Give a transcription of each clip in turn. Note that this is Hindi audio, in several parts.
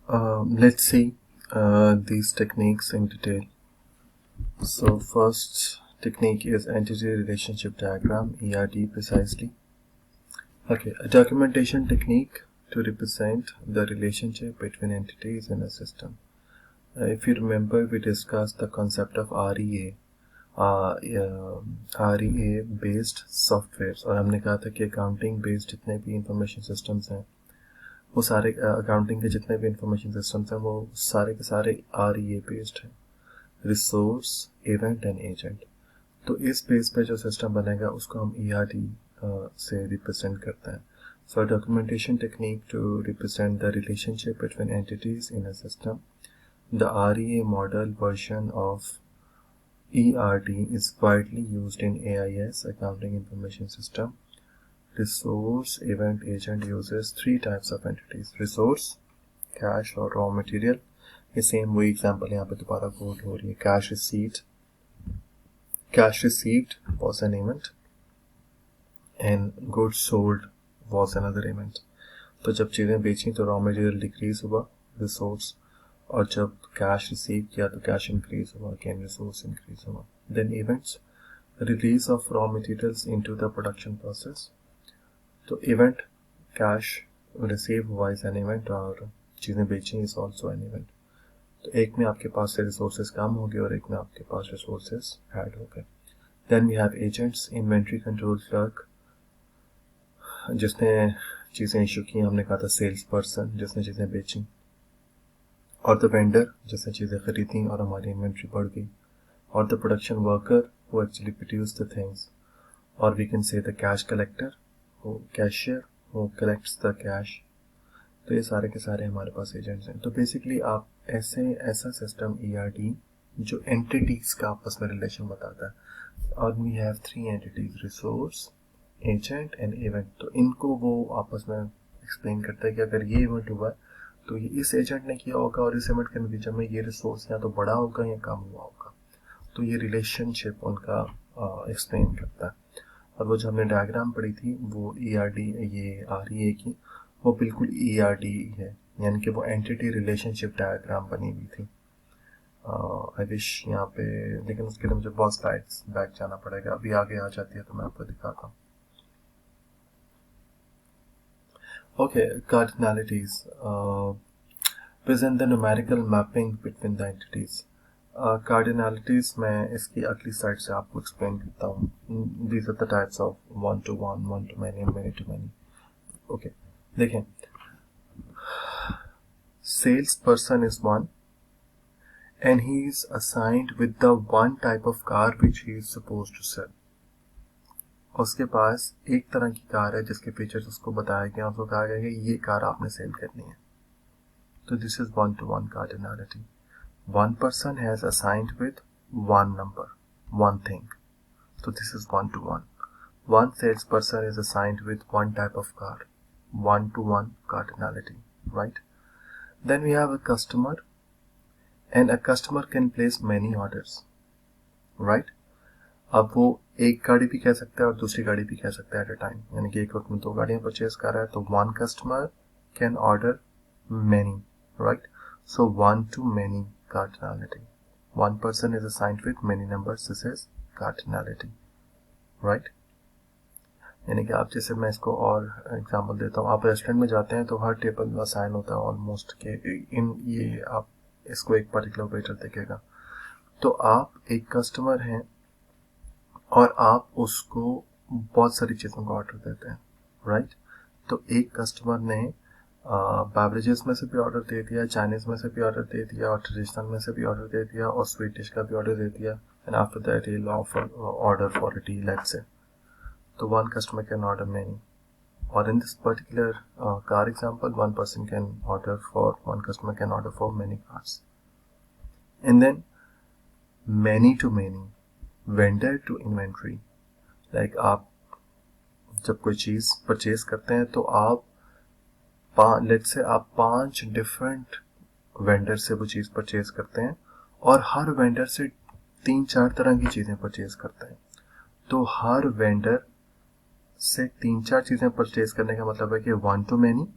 Let's see these techniques in detail. So first technique is entity relationship diagram, ERD precisely. Okay, a documentation technique to represent the relationship between entities in a system. If you remember, we discussed the concept of REA, REA based software, और हमने कहा था कि अकाउंटिंग बेस्ड जितने भी इंफॉर्मेशन सिस्टम्स हैं वो सारे अकाउंटिंग के जितने भी इंफॉर्मेशन सिस्टम्स हैं वो सारे के सारे REA बेस्ड हैं, रिसोर्स, इवेंट एंड एजेंट. तो इस बेस पे जो सिस्टम बनेगा उसको हम ERD से रिप्रेजेंट करते हैं. So a documentation technique to represent the relationship between entities in a system. The REA model version of ERD is widely used in AIS, Accounting Information System. Resource Event Agent uses three types of entities: resource, cash और raw material. ये सेम वही एग्जाम्पल यहाँ पे दोबारा कोट हो रही है. Cash received was an event and goods sold was another event. तो जब चीज़ें बेची तो रॉ मटेरियल डिक्रीज हुआ, रिसोर्स, और जब कैश रिसीव किया तो कैश इंक्रीज हुआ, अगेन रिसोर्स इंक्रीज हुआ. Then events, release of raw materials into the production process. तो इवेंट कैश रिसीव हुआ इज एन इवेंट और चीज़ें बेची इज ऑल्सो एन इवेंट. तो एक में आपके पास से रिसोर्सेज कम हो गए और एक में आपके पास रिसोर्सेज ऐड हो गए. Then we have agents, inventory control clerk जिसने चीज़ें इशू की, हमने कहा था सेल्स पर्सन जिसने चीज़ें बेची, और द वेंडर जिसने चीज़ें खरीदी और हमारी इन्वेंट्री बढ़ गई, और the production worker who actually produce the things, और we can say the cash collector, cashier who collects the cash. तो ये सारे के सारे हमारे पास एजेंट्स हैं. तो बेसिकली आप ऐसा सिस्टम ERD जो एंटिटीज का आपस में रिलेशन बताता है, और we have three entities, resource, agent and event. तो इनको वो आपस में एक्सप्लेन करता है कि अगर ये इवेंट हुआ तो ये इस एजेंट ने किया होगा और इस इवेंट के नतीजे में ये रिसोर्स या तो बड़ा होगा या कम हुआ होगा. तो ये रिलेशनशिप उनका एक्सप्लेन करता है. और वो जो हमने डायग्राम पढ़ी थी वो ERD, ये REA की, वो बिल्कुल ERD है, यानी कि वो एंटिटी रिलेशनशिप डायग्राम बनी हुई थी. आई विश यहाँ पे, लेकिन उसके लिए मुझे बहुत स्लाइड्स बैक जाना पड़ेगा. अभी आगे आ जाती है तो मैं आपको दिखाता हूँ. Okay, cardinalities present the numerical mapping between the entities. Cardinalities मैं इसकी अगली स्लाइड से आपको एक्सप्लेन करता हूँ. These are the types of one to one, one to many, many to many. Okay, देखें, sales person is one and he is assigned with the one type of car which he is supposed to sell. उसके पास एक तरह की कार है जिसके फीचर्स उसको बताया गया, उसको कहा गया कि ये कार आपने सेल करनी है. तो this is one to one cardinality. One person has assigned with one number, one thing. तो this is one to one. One sales person is assigned with one type of car, one to one cardinality, right. Then we have a customer and a customer can place many orders, right. अब वो एक गाड़ी भी कह सकता है और दूसरी गाड़ी भी कह सकता है एट अ टाइम, यानी कि एक वक्त में दो गाड़ियां परचेज कर रहा है. तो one customer can order many, right. So one two many cardinality. One person is assigned with many numbers, this is cardinality, right. यानी कि आप, जैसे मैं इसको और एग्जांपल देता हूँ, आप रेस्टोरेंट में जाते हैं तो हर टेबल असाइन होता है ऑलमोस्ट के इन, ये आप इसको एक पर्टिकुलर वेटर देखेगा. तो आप एक कस्टमर हैं और आप उसको बहुत सारी चीज़ों का ऑर्डर देते हैं, राइट. तो एक कस्टमर ने बेवरेजेस में से भी ऑर्डर दे दिया, चाइनीज़ में से भी ऑर्डर दे दिया, और ट्रेडिशनल में से भी ऑर्डर दे दिया, और स्वीट डिश का भी ऑर्डर दे दिया. And after that he order for a tea, let's say. तो one customer can order many. और in this particular car example, one person can order for, one customer can order for many cars. And then many to many, vendor to inventory. Like आप जब कोई चीज़ परचेज करते हैं तो आप लेट्स से आप 5 डिफरेंट वेंडर से वो चीज़ परचेज करते हैं और हर वेंडर से 3-4 तरह की चीज़ें परचेज करते हैं. तो हर वेंडर से 3-4 चीज़ें परचेज करने का मतलब है कि one to many,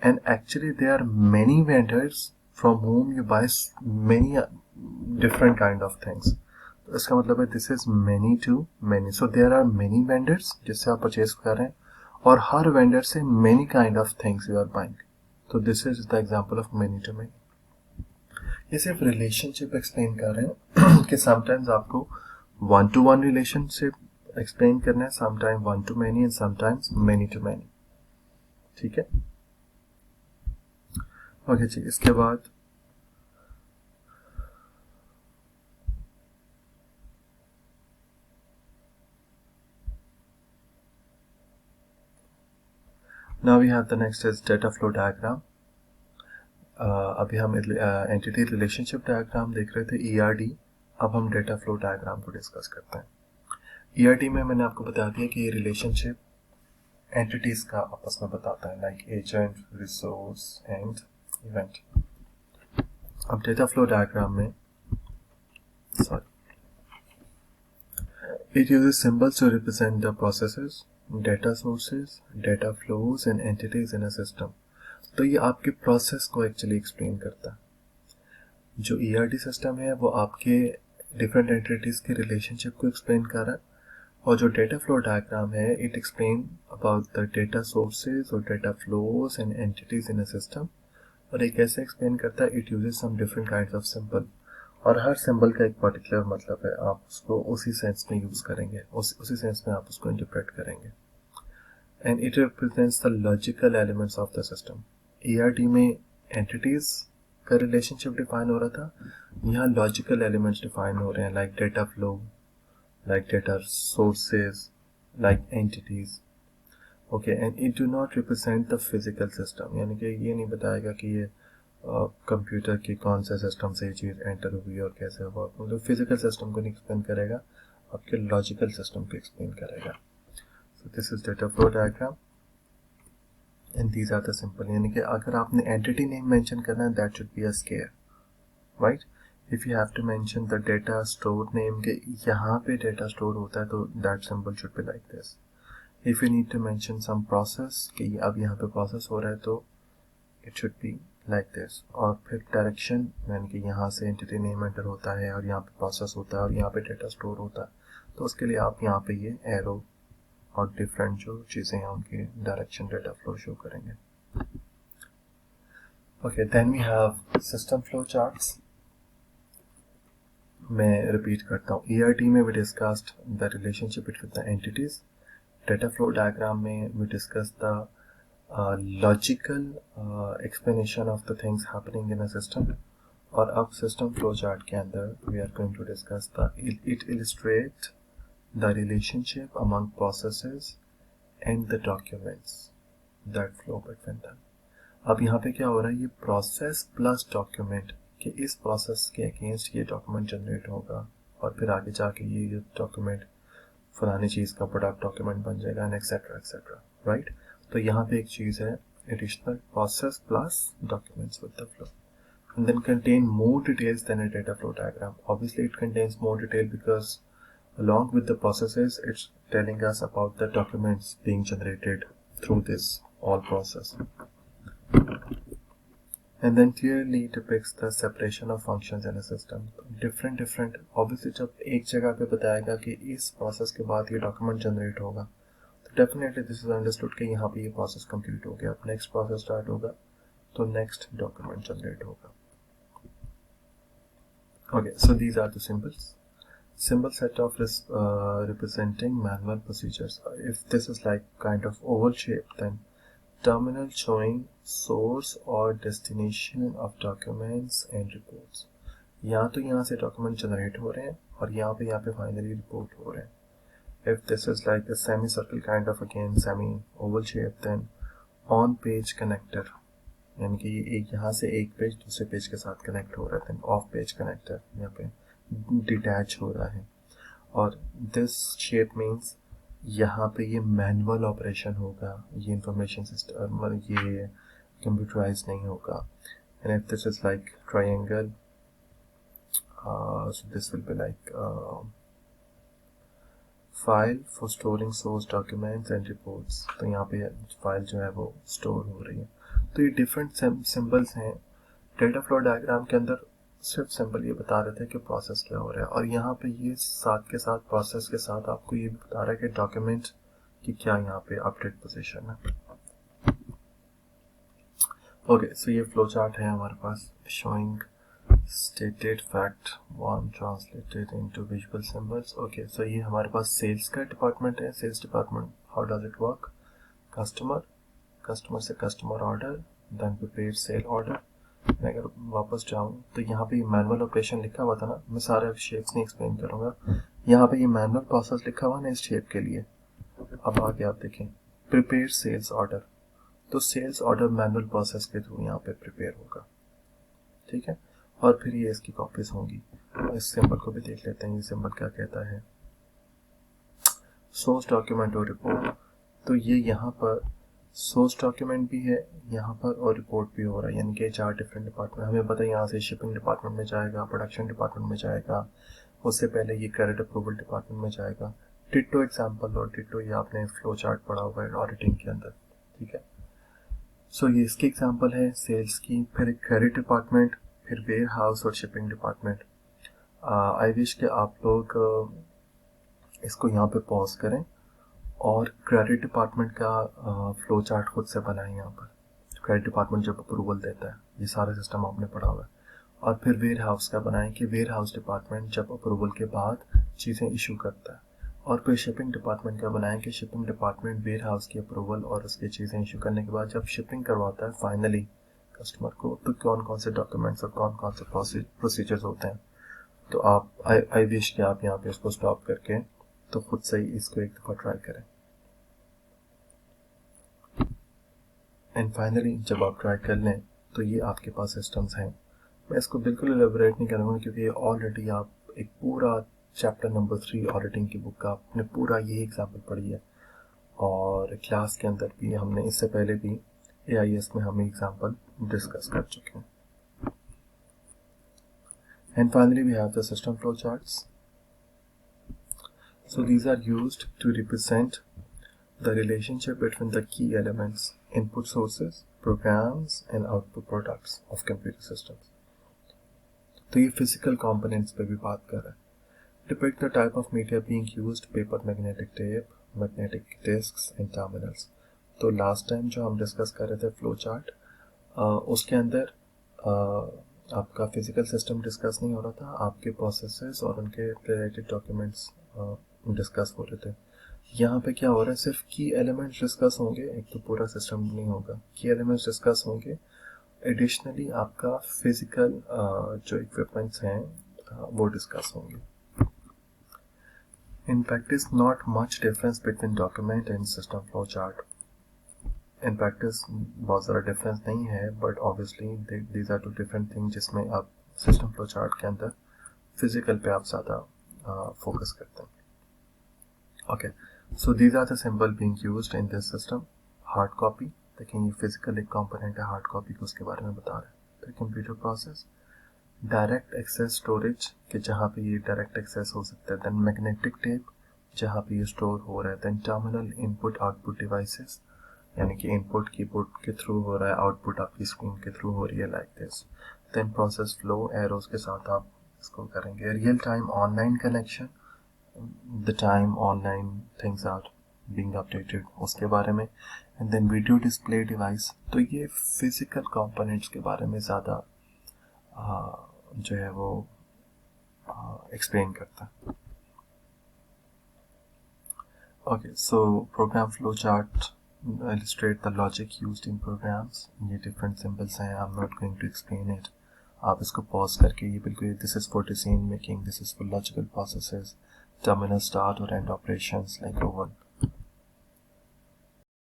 and actually there are many vendors from whom you buy many different kind of things. तो इसका मतलब है this is many to many, so there are many vendors जिससे आप परचेज कर रहे हैं और हर वेंडर से many kind of things you are buying. तो this is the example of many to many. ये सिर्फ रिलेशनशिप एक्सप्लेन कर रहे हैं कि समटाइम्स आपको one to one relationship explain करना है, sometime one to many and sometimes many to many. ठीक है, ओके जी. इसके बाद now we have the next is data flow diagram. अभी हम एंटिटी रिलेशनशिप डायग्राम देख रहे थे, ERD. अब हम डेटा फ्लो डायग्राम को डिस्कस करते हैं. ERD में मैंने आपको बता दिया कि ये रिलेशनशिप एंटिटीज का आपस में बताता है, like agent, resource and event. अब डेटा फ्लो डायग्राम में it uses symbols to represent the processes, data sources, data flows and entities in a system. तो ये आपके प्रोसेस को एक्चुअली एक्सप्लेन करता है. जो ERD सिस्टम है वो आपके डिफरेंट एंटिटीज के रिलेशनशिप को एक्सप्लेन कर रहा है, और जो डेटा फ्लो डायग्राम है it explain about the data sources और data flows and entities in a system. और ये कैसे एक्सप्लेन करता है, it uses some different kinds of symbol, और हर सिंबल का एक पर्टिकुलर मतलब है. आप उसको उसी सेंस में यूज करेंगे, उसी सेंस में आप उसको इंटरप्रेट करेंगे. And it represents the logical elements of the system. ERD में एंटिटीज का रिलेशनशिप डिफाइन हो रहा था, यहाँ लॉजिकल एलिमेंट्स डिफाइन हो रहे हैं, like data flow, like data sources, like entities. Okay, and it do not represent the physical system. यानी कि ये नहीं बताएगा कि ये कंप्यूटर की कौन से सिस्टम से ये चीज़ एंटर हुई और कैसे हुआ. मतलब फिजिकल सिस्टम को नहीं एक्सप्लेन करेगा, आपके लॉजिकल सिस्टम को एक्सप्लेन करेगा. So this is data flow diagram and these are the simple. यानी कि अगर आपने एंटिटी नेम मेंशन करना है, that should be a square, right. If you have to mention the data store name के यहाँ पे data store होता है, तो that symbol should be like this. If you need to mention some process कि अब यहाँ पे process हो रहा है, तो it should be like this. और फिर direction यानी कि यहाँ से entity name enter होता है और यहाँ पे process होता है और यहाँ पे data store होता है, तो उसके लिए आप यहाँ पे ये arrow और different जो चीज़ें हैं उनकी direction data flow show करेंगे. Okay, then we have system flow charts. मैं रिपीट करता हूँ. ERD में we discussed the relationship between the entities. Data flow diagram में we discussed the logical explanation of the things happening in a system. और अब system flow chart के अंदर we are going to discuss it illustrate the relationship among processes and the documents that flow between them. अब यहाँ पे क्या हो रहा है, ये process plus document कि इस प्रोसेस के अगेंस्ट ये डॉक्यूमेंट जनरेट होगा और फिर आगे जाके ये डॉक्यूमेंट फलानी चीज़ का प्रोडक्ट डॉक्यूमेंट बन जाएगा एंड एक्सेट्रा एक्सेट्रा, राइट. तो यहाँ पे एक चीज़ है additional process plus documents with the flow and then contain more details than a data flow diagram. Obviously it contains more detail because along with the processes it's telling us about the documents being generated through this all process. And then clearly depicts the separation of functions in a system. different obviously जब एक जगह पे बताएगा कि इस प्रोसेस के बाद ये डॉक्यूमेंट जनरेट होगा, तो डेफिनेटली दिस इज अंडरस्टूड कि यहाँ पे ये प्रोसेस कंप्लीट हो गया. अब नेक्स्ट प्रोसेस स्टार्ट होगा तो नेक्स्ट डॉक्यूमेंट जनरेट होगा. Okay, so these are the symbols. Symbol set of representing manual procedures. If this is like kind of oval shape, then terminal showing source or destination of documents and reports. या तो यहाँ से डॉक्यूमेंट जनरेट हो रहे हैं और यहाँ पे फाइनली रिपोर्ट हो रहे हैं. If this is like a semicircle kind of again semi oval shape, then on page connector यानी कि एक यहाँ से एक पेज दूसरे पेज के साथ कनेक्ट हो रहा है, then off page connector यहाँ पे डिटैच हो रहा है. और दिस शेप मीन्स यहाँ पे ये मैनुअल ऑपरेशन होगा, ये इंफॉर्मेशन सिस्टम ये कंप्यूटराइज नहीं होगा. And if this is like triangle, so this will be like file for storing source documents and reports. तो यहाँ पे फाइल जो है वो स्टोर हो रही है. तो ये डिफरेंट सिंबल्स हैं। डेटा फ्लो डायग्राम के अंदर सिर्फ सिंबल ये बता रहे थे कि प्रोसेस क्या हो रहा है, और यहाँ पे ये साथ के साथ प्रोसेस के साथ आपको ये भी बता रहा है कि डॉक्यूमेंट की क्या यहाँ पे अपडेट पोजीशन है। ओके, सो ये फ्लो चार्ट है हमारे पास, showing stated fact one translated into visual symbols. Okay, so ये हमारे पास सेल्स का डिपार्टमेंट है। Sales department, how does it work? Customer से customer order, then prepare sale order. मैं अगर वापस जाऊँ तो यहाँ पे मैनुअल ऑपरेशन लिखा हुआ था ना, मैं सारे शेप्स नहीं एक्सप्लेन करूँगा। यहाँ पे ये मैनुअल प्रोसेस लिखा हुआ ना इस शेप के लिए। अब आगे आप देखें, प्रिपेयर सेल्स ऑर्डर, तो सेल्स ऑर्डर मैनुअल प्रोसेस के थ्रू यहाँ पे प्रिपेयर होगा, ठीक है। और फिर ये इसकी कॉपीज होंगी। इस सिंबल को भी देख लेते हैं, ये सिंबल क्या कहता है। सोर्स डॉक्यूमेंट और रिपोर्ट, तो ये यहाँ पर सोर्स डॉक्यूमेंट भी है यहाँ पर और रिपोर्ट भी हो रहा है, यानी कि 4 डिफरेंट डिपार्टमेंट। हमें पता है यहाँ से शिपिंग डिपार्टमेंट में जाएगा, प्रोडक्शन डिपार्टमेंट में जाएगा, उससे पहले ये क्रेडिट अप्रूवल डिपार्टमेंट में जाएगा। डिट्टो एग्जाम्पल और डिट्टो ये आपने फ्लो चार्ट पढ़ा हुआ है ऑडिटिंग के अंदर, ठीक है। सो ये इसकी एग्जाम्पल है सेल्स की। फिर क्रेडिट डिपार्टमेंट, फिर वेयर हाउस और शिपिंग डिपार्टमेंट। आई विश कि आप लोग इसको यहाँ पे पॉज करें और क्रेडिट डिपार्टमेंट का फ्लो चार्ट खुद से बनाएं। यहाँ पर क्रेडिट डिपार्टमेंट जब अप्रूवल देता है, ये सारा सिस्टम आपने पढ़ा हुआ है। और फिर वेयर हाउस का बनाएं कि वेयर हाउस डिपार्टमेंट जब अप्रूवल के बाद चीज़ें इशू करता है। और फिर शिपिंग डिपार्टमेंट का बनाएं कि शिपिंग डिपार्टमेंट वेयर हाउस की अप्रूवल और उसकी चीज़ें इशू करने के बाद जब शिपिंग करवाता है फाइनली कस्टमर को, तो कौन कौन से डॉक्यूमेंट्स और कौन कौन से प्रोसीजर्स होते हैं। तो आप आई विश कि आप यहाँ पे इसको स्टॉप करके तो खुद से ही इसको एक दफ़ा ट्राई करें। एंड फाइनली जब आप ट्राई कर लें तो ये आपके पास सिस्टम्स हैं। मैं इसको बिल्कुल एलेबोरेट नहीं करूँगा क्योंकि ऑलरेडी आप एक पूरा चैप्टर नंबर 3 ऑडिटिंग की बुक का आपने पूरा यही एग्जाम्पल पढ़ी है, और क्लास के अंदर भी हमने इससे पहले भी AIS में हम एग्जाम्पल डिस्कस कर चुके हैं। And finally we have the system flow charts. So these are used to represent the relationship between the key elements, input sources, programs and output products of computer systems. तो ये physical components पे भी बात कर रहा है। Depict the type of media being used, paper, magnetic tape, magnetic discs and terminals. तो लास्ट टाइम जो हम डिस्कस कर रहे थे फ्लो चार्ट, उसके अंदर आपका फिजिकल सिस्टम डिस्कस नहीं हो रहा था, आपके प्रोसेसेस और उनके रिलेटेड डॉक्यूमेंट्स डिस्कस हो रहे थे। यहाँ पे क्या हो रहा है, सिर्फ की एलिमेंट्स डिस्कस होंगे, एक तो पूरा सिस्टम नहीं होगा। की एलिमेंट्स डिस्कस होंगे, एडिशनली आपका फिजिकल जो इक्विपमेंट्स हैं वो डिस्कस होंगे। In practice, not much difference between document and system flow chart. In practice, बहुत ज़्यादा डिफरेंस नहीं है, but obviously these are two different things जिसमें आप system flow chart के अंदर physical पे आप ज़्यादा फोकस करते हैं। Okay, so these are the symbol being used in this system. Hard copy, देखें ये physical एक component है, hard copy को उसके बारे में बता रहे हैं। फिर computer process, direct access storage के जहाँ पे ये डायरेक्ट एक्सेस हो सकता है, देन मैग्नेटिक टेप जहाँ पे ये स्टोर हो रहा है, then terminal input output devices, यानी कि इनपुट कीबोर्ड के थ्रू हो रहा है, आउटपुट आपकी स्क्रीन के थ्रू हो रही है, like this. Then process flow arrows के साथ आप इसको करेंगे। Real time online connection, the time online things are being updated, उसके बारे में। And then video display device, तो ये फिजिकल कंपोनेंट्स के बारे में ज़्यादा जो है वो एक्सप्लेन करता है। Okay, so program flow chart illustrate the logic used in programs. ये different symbols हैं, I'm not going to explain it. आप इसको पॉज करके ये बिल्कुल, this is for decision making, this is for logical processes, terminal start or end operations like oven,